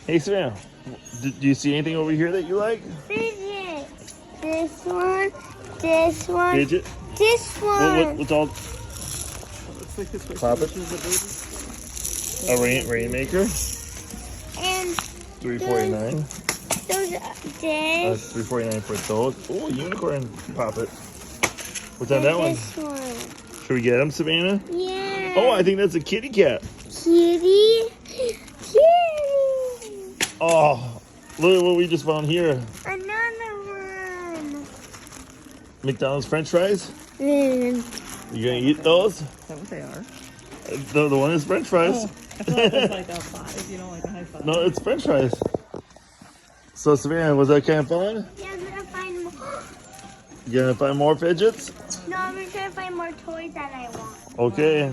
Hey, Savannah, do you see anything over here that you like? Fidget. This one. This one. Fidget? This one. What's all? Looks like this way. Pop it. She's a A rainmaker? And $3.49. those. This. $3.49 for those. Oh, unicorn. Pop it. What's on that one? This one. Should we get them, Savannah? Yeah. Oh, I think that's a kitty cat. Kitty. Kitty. Oh, look at what we just found here. Another one. McDonald's French fries. Mm. You gonna eat those? Is that what they are? The one is French fries. Oh, I thought it was like a five, you know, like a high five. No, it's French fries. So, Savannah, was that kind of fun? Yeah, I'm gonna find more. You gonna find more fidgets? No, I'm gonna try to find more toys that I want. Okay.